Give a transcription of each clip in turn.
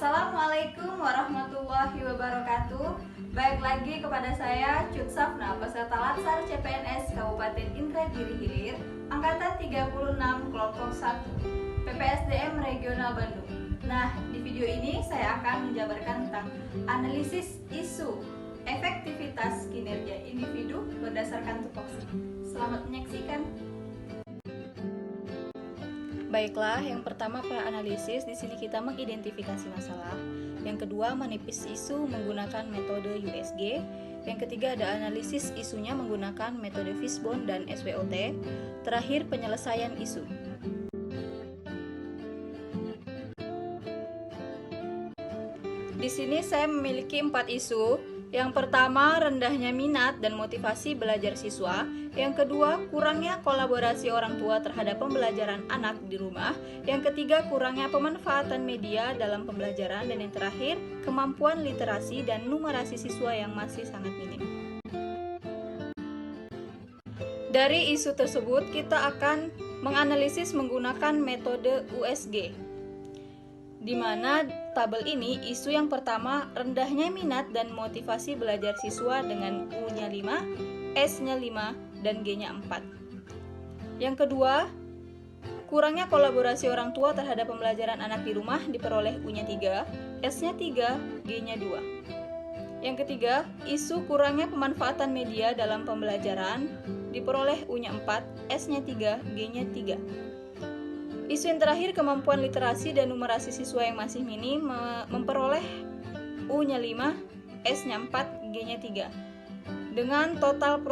Assalamualaikum warahmatullahi wabarakatuh. Baik lagi kepada saya Cut Safna, peserta Latsar CPNS Kabupaten Indragiri Hilir, Angkatan 36 Kelompok 1, PPSDM Regional Bandung. Nah, di video ini saya akan menjabarkan tentang analisis isu efektivitas kinerja individu berdasarkan tupoksi. Selamat menyaksikan. Baiklah, yang pertama pra-analisis. Di sini kita mengidentifikasi masalah. Yang kedua, menipis isu menggunakan metode USG. Yang ketiga, ada analisis isunya menggunakan metode Fishbone dan SWOT. Terakhir, penyelesaian isu. Di sini saya memiliki 4 isu. Yang pertama, rendahnya minat dan motivasi belajar siswa. Yang kedua, kurangnya kolaborasi orang tua terhadap pembelajaran anak di rumah. Yang ketiga, kurangnya pemanfaatan media dalam pembelajaran. Dan yang terakhir, kemampuan literasi dan numerasi siswa yang masih sangat minim. Dari isu tersebut, kita akan menganalisis menggunakan metode USG, di mana tabel ini isu yang pertama rendahnya minat dan motivasi belajar siswa dengan U-nya 5, S-nya 5, dan G-nya 4. Yang kedua, kurangnya kolaborasi orang tua terhadap pembelajaran anak di rumah diperoleh U-nya 3, S-nya 3, G-nya 2. Yang ketiga, isu kurangnya pemanfaatan media dalam pembelajaran diperoleh U-nya 4, S-nya 3, G-nya 3. Isu yang terakhir, kemampuan literasi dan numerasi siswa yang masih minim memperoleh U-nya 5, S-nya 4, G-nya 3. Dengan total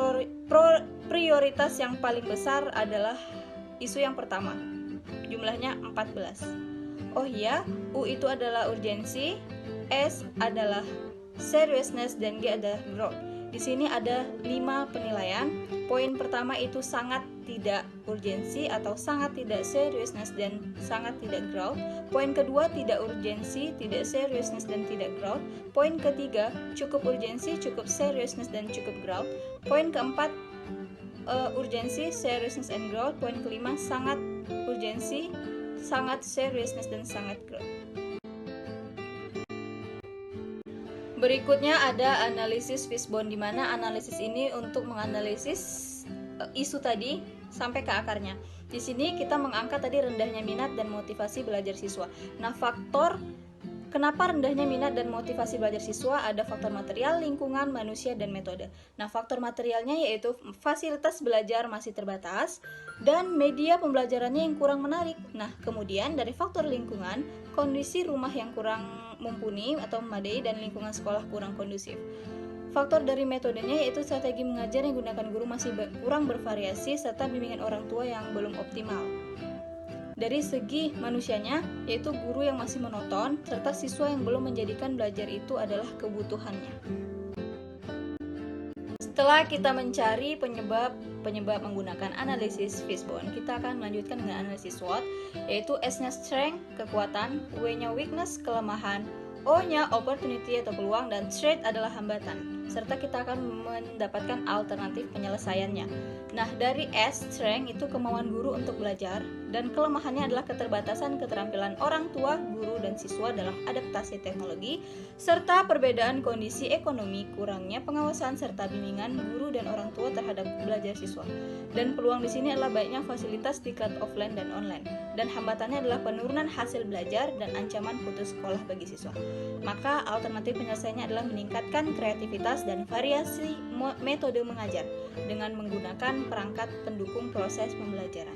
prioritas yang paling besar adalah isu yang pertama, jumlahnya 14. Oh iya, U itu adalah urgensi, S adalah seriousness, dan G adalah growth. Di sini ada 5 penilaian. Poin pertama itu sangat tidak urgensi atau sangat tidak seriousness dan sangat tidak growth. Poin kedua tidak urgensi, tidak seriousness, dan tidak growth. Poin ketiga cukup urgensi, cukup seriousness, dan cukup growth. Poin keempat urgensi, seriousness, and growth. Poin kelima sangat urgensi, sangat seriousness, dan sangat growth. Berikutnya ada analisis Fishbone, di mana analisis ini untuk menganalisis isu tadi sampai ke akarnya. Di sini kita mengangkat tadi rendahnya minat dan motivasi belajar siswa. Nah, faktor kenapa rendahnya minat dan motivasi belajar siswa, ada faktor material, lingkungan, manusia, dan metode. Nah, faktor materialnya yaitu fasilitas belajar masih terbatas dan media pembelajarannya yang kurang menarik. Nah, kemudian dari faktor lingkungan, kondisi rumah yang kurang mumpuni atau memadai dan lingkungan sekolah kurang kondusif. Faktor dari metodenya yaitu strategi mengajar yang digunakan guru masih kurang bervariasi serta bimbingan orang tua yang belum optimal. Dari segi manusianya, yaitu guru yang masih monoton, serta siswa yang belum menjadikan belajar itu adalah kebutuhannya. Setelah kita mencari penyebab menggunakan analisis Fishbone, kita akan melanjutkan dengan analisis SWOT, yaitu S-nya strength, kekuatan, W-nya weakness, kelemahan, O-nya opportunity atau peluang, dan threat adalah hambatan. Serta kita akan mendapatkan alternatif penyelesaiannya. Nah, dari S, strength itu kemauan guru untuk belajar, dan kelemahannya adalah keterbatasan keterampilan orang tua, guru, dan siswa dalam adaptasi teknologi, serta perbedaan kondisi ekonomi, kurangnya pengawasan serta bimbingan guru dan orang tua terhadap belajar siswa. Dan peluang di sini adalah baiknya fasilitas tingkat offline dan online. Dan hambatannya adalah penurunan hasil belajar dan ancaman putus sekolah bagi siswa. Maka alternatif penyelesaiannya adalah meningkatkan kreativitas dan variasi metode mengajar dengan menggunakan perangkat pendukung proses pembelajaran.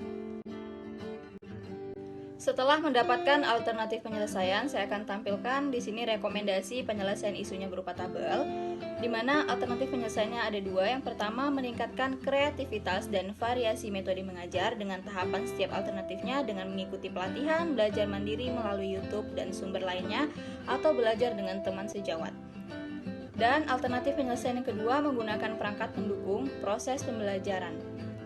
Setelah mendapatkan alternatif penyelesaian, saya akan tampilkan di sini rekomendasi penyelesaian isunya berupa tabel, di mana alternatif penyelesaiannya ada 2. Yang pertama, meningkatkan kreativitas dan variasi metode mengajar dengan tahapan setiap alternatifnya dengan mengikuti pelatihan, belajar mandiri melalui YouTube dan sumber lainnya, atau belajar dengan teman sejawat. Dan alternatif penyelesaian yang kedua, menggunakan perangkat pendukung proses pembelajaran.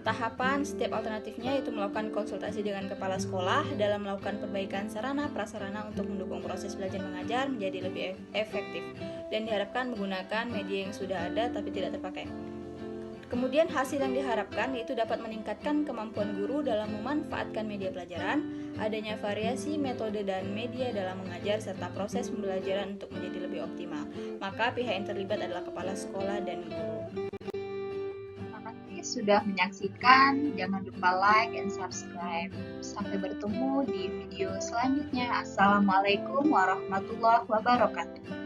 Tahapan setiap alternatifnya itu melakukan konsultasi dengan kepala sekolah dalam melakukan perbaikan sarana prasarana untuk mendukung proses belajar mengajar menjadi lebih efektif, dan diharapkan menggunakan media yang sudah ada tapi tidak terpakai. Kemudian hasil yang diharapkan yaitu dapat meningkatkan kemampuan guru dalam memanfaatkan media pelajaran, adanya variasi metode dan media dalam mengajar, serta proses pembelajaran untuk menjadi lebih optimal. Maka pihak yang terlibat adalah kepala sekolah dan guru. Terima kasih sudah menyaksikan. Jangan lupa like and subscribe. Sampai bertemu di video selanjutnya. Assalamualaikum warahmatullahi wabarakatuh.